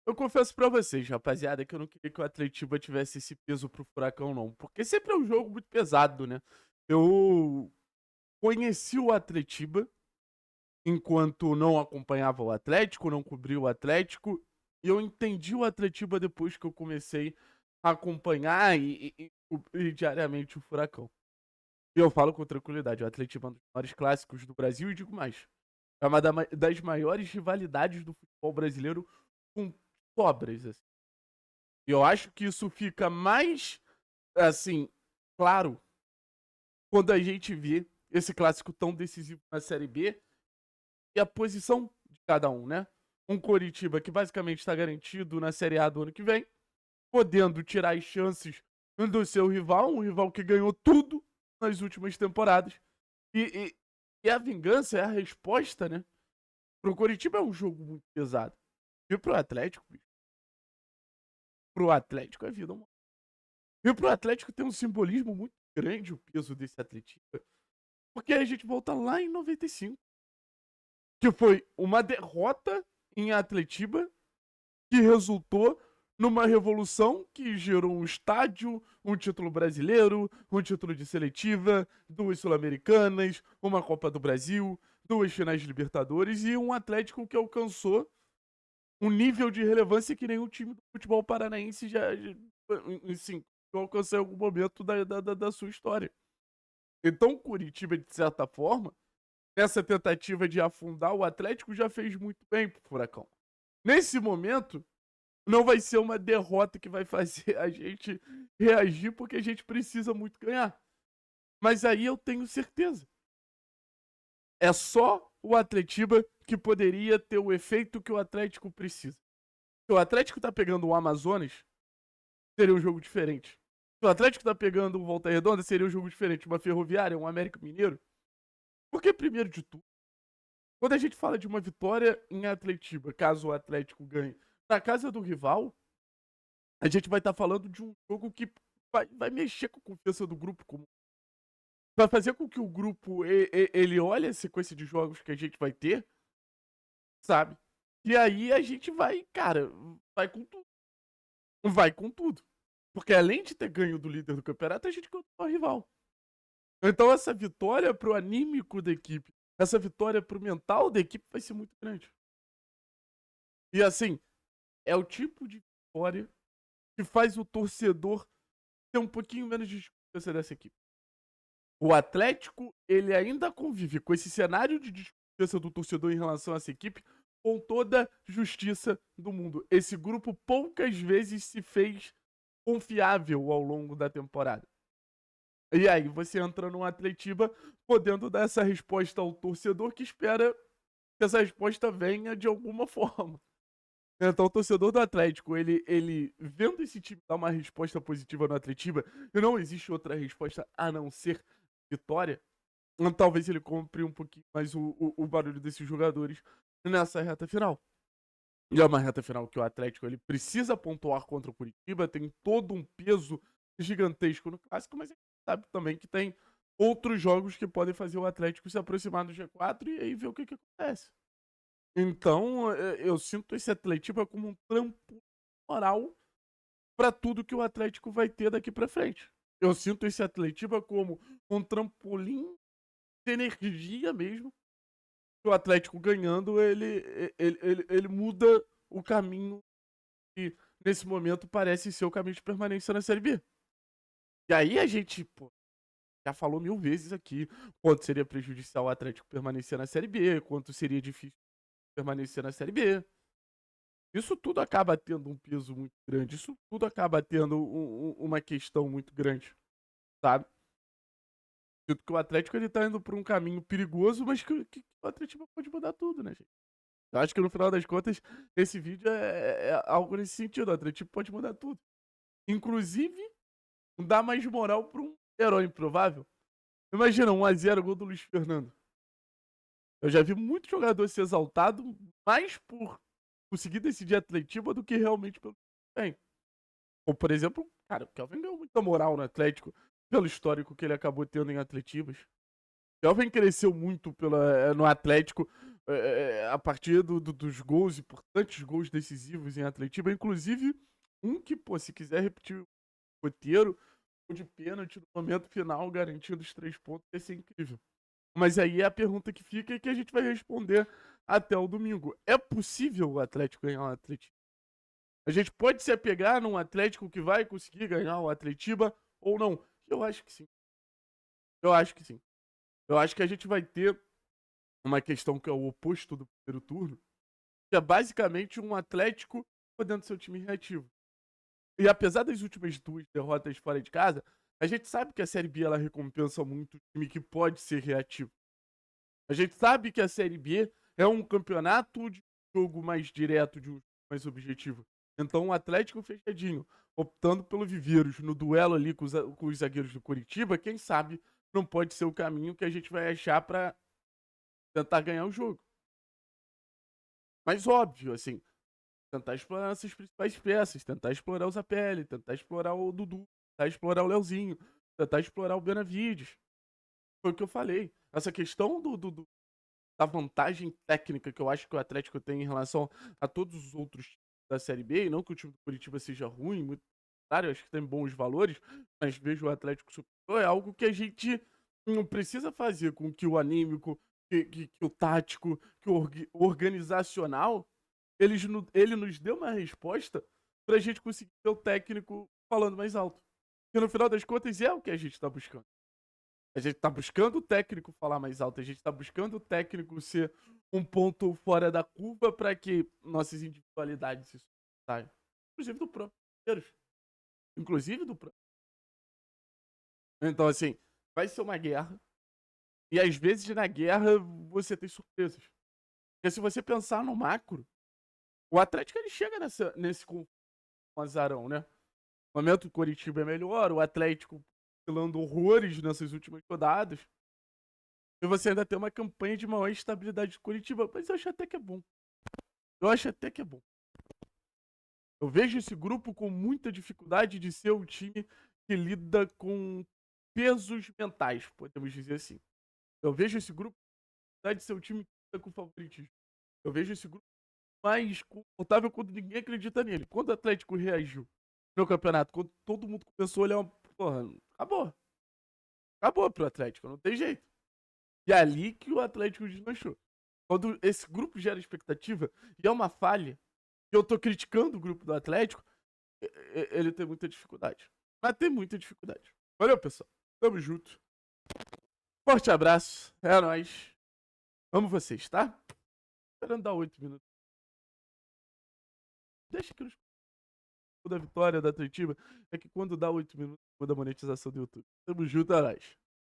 Eu confesso pra vocês, rapaziada, que eu não queria que o Atletiba tivesse esse peso pro Furacão, não. Porque sempre é um jogo muito pesado, né? Eu conheci o Atletiba enquanto não acompanhava o Atlético, não cobria o Atlético. E eu entendi o Atletiba depois que eu comecei a acompanhar e cobrir diariamente o Furacão. E eu falo com tranquilidade, o Atletiba é um dos maiores clássicos do Brasil e digo mais. É uma das maiores rivalidades do futebol brasileiro com sobras, assim. E eu acho que isso fica mais, assim, claro quando a gente vê esse clássico tão decisivo na Série B e a posição de cada um, né? Um Coritiba que basicamente está garantido na Série A do ano que vem, podendo tirar as chances do seu rival, um rival que ganhou tudo nas últimas temporadas. E, e, e a vingança é a resposta, né? Pro Coritiba é um jogo muito pesado. E pro Atlético, bicho, pro Atlético é vida, mano. E pro Atlético tem um simbolismo muito grande o peso desse Atlético. Porque a gente volta lá em 95, que foi uma derrota em Atletiba que resultou numa revolução que gerou um estádio, um título brasileiro, um título de seletiva, duas sul-americanas, uma Copa do Brasil, duas finais de Libertadores e um Atlético que alcançou um nível de relevância que nenhum time do futebol paranaense assim, alcançou em algum momento da sua história. Então, o Curitiba, de certa forma, nessa tentativa de afundar o Atlético, já fez muito bem pro Furacão. Nesse momento, não vai ser uma derrota que vai fazer a gente reagir, porque a gente precisa muito ganhar. Mas aí eu tenho certeza. É só o Atletiba que poderia ter o efeito que o Atlético precisa. Se o Atlético tá pegando o Amazonas, seria um jogo diferente. Se o Atlético tá pegando o Volta Redonda, seria um jogo diferente. Uma Ferroviária, um América Mineiro. Porque, primeiro de tudo, quando a gente fala de uma vitória em Atletiba, caso o Atlético ganhe na casa do rival, a gente vai estar falando de um jogo que vai mexer com a confiança do grupo, vai fazer com que o grupo ele olhe a sequência de jogos que a gente vai ter, sabe? E aí a gente vai, cara, vai com tudo. Vai com tudo. Porque além de ter ganho do líder do campeonato, a gente ganhou do rival. Então essa vitória pro anímico da equipe, essa vitória pro mental da equipe vai ser muito grande. E assim, é o tipo de vitória que faz o torcedor ter um pouquinho menos de desconfiança dessa equipe. O Atlético, ele ainda convive com esse cenário de desconfiança do torcedor em relação a essa equipe com toda justiça do mundo. Esse grupo poucas vezes se fez confiável ao longo da temporada. E aí você entra num Atletiba podendo dar essa resposta ao torcedor que espera que essa resposta venha de alguma forma. Então, o torcedor do Atlético, ele vendo esse time dar uma resposta positiva no Atletiba, e não existe outra resposta a não ser vitória, talvez ele compre um pouquinho mais o barulho desses jogadores nessa reta final. E é uma reta final que o Atlético ele precisa pontuar contra o Curitiba, tem todo um peso gigantesco no clássico, mas a gente sabe também que tem outros jogos que podem fazer o Atlético se aproximar do G4 e aí ver o que acontece. Então, eu sinto esse Atletiba como um trampo moral para tudo que o Atlético vai ter daqui para frente. Eu sinto esse Atletiba como um trampolim de energia mesmo. O Atlético ganhando, ele muda o caminho que, nesse momento, parece ser o caminho de permanência na Série B. E aí a gente, pô, já falou 1000 vezes aqui quanto seria prejudicial o Atlético permanecer na Série B, quanto seria difícil permanecer na Série B. Isso tudo acaba tendo um peso muito grande, isso tudo acaba tendo uma questão muito grande, sabe? Sinto que o Atlético ele tá indo por um caminho perigoso, mas que o Atlético pode mudar tudo, né, gente? Eu acho que no final das contas, esse vídeo é algo nesse sentido. O Atlético pode mudar tudo. Inclusive, dar mais moral pra um herói improvável. Imagina, 1x0 gol do Luiz Fernando. Eu já vi muito jogador ser exaltado mais por conseguir decidir Atletiba do que realmente pelo bem. Ou, por exemplo, cara, o Kelvin ganhou muita moral no Atlético pelo histórico que ele acabou tendo em Atletibas. O Kelvin cresceu muito no Atlético A partir dos gols importantes, gols decisivos em Atletiba, inclusive um que, pô, se quiser repetir o roteiro, o de pênalti no momento final, garantindo os 3 pontos, ia ser incrível. Mas aí é a pergunta que fica e que a gente vai responder até o domingo. É possível o Atlético ganhar o Atletiba? A gente pode se apegar num Atlético que vai conseguir ganhar o Atletiba ou não? Eu acho que sim. Eu acho que sim. Eu acho que a gente vai ter uma questão que é o oposto do primeiro turno, que é basicamente um Atlético podendo ser o time reativo. E apesar das últimas 2 derrotas fora de casa, a gente sabe que a Série B ela recompensa muito o time que pode ser reativo. A gente sabe que a Série B é um campeonato de jogo mais direto, de um jogo mais objetivo. Então o Atlético fechadinho, optando pelo Viveiros no duelo ali com os zagueiros do Coritiba, quem sabe não pode ser o caminho que a gente vai achar pra tentar ganhar o jogo. Mas óbvio, assim, tentar explorar essas principais peças, tentar explorar o Zapelli, tentar explorar o Dudu, tentar explorar o Leozinho, tentar explorar o Benavides. Foi o que eu falei. Essa questão da vantagem técnica que eu acho que o Atlético tem em relação a todos os outros times da Série B, e não que o time do Curitiba seja ruim, muito claro, eu acho que tem bons valores, mas vejo o Atlético superior, é algo que a gente não precisa fazer com que o anímico, que o tático, que o organizacional, ele nos deu uma resposta pra gente conseguir ter o técnico falando mais alto. Que no final das contas é o que a gente tá buscando. A gente tá buscando o técnico falar mais alto, a gente tá buscando o técnico ser um ponto fora da curva para que nossas individualidades se saiam. Inclusive do próprio Palmeiras. Inclusive do próprio. Então, assim, vai ser uma guerra. E às vezes na guerra você tem surpresas. Porque se você pensar no macro, o Atlético ele chega nesse com o azarão, né? O momento do Coritiba é melhor, o Atlético pilando horrores nessas últimas rodadas. E você ainda tem uma campanha de maior estabilidade de Curitiba. Mas eu acho até que é bom. Eu acho até que é bom. Eu vejo esse grupo com muita dificuldade de ser um time que lida com pesos mentais, podemos dizer assim. Eu vejo esse grupo com dificuldade de ser um time que lida com favoritismo. Eu vejo esse grupo mais confortável quando ninguém acredita nele. Quando o Atlético reagiu no campeonato, quando todo mundo começou a olhar, porra, acabou. Acabou pro Atlético, não tem jeito. E é ali que o Atlético deslanchou. Quando esse grupo gera expectativa, e é uma falha, e eu tô criticando o grupo do Atlético, ele tem muita dificuldade. Mas tem muita dificuldade. Valeu, pessoal. Tamo junto. Forte abraço. É nóis. Amo vocês, tá? Esperando dar 8 minutos. Deixa que nos da vitória da Atletiba é que quando dá 8 minutos, muda a monetização do YouTube. Tamo junto, é nóis.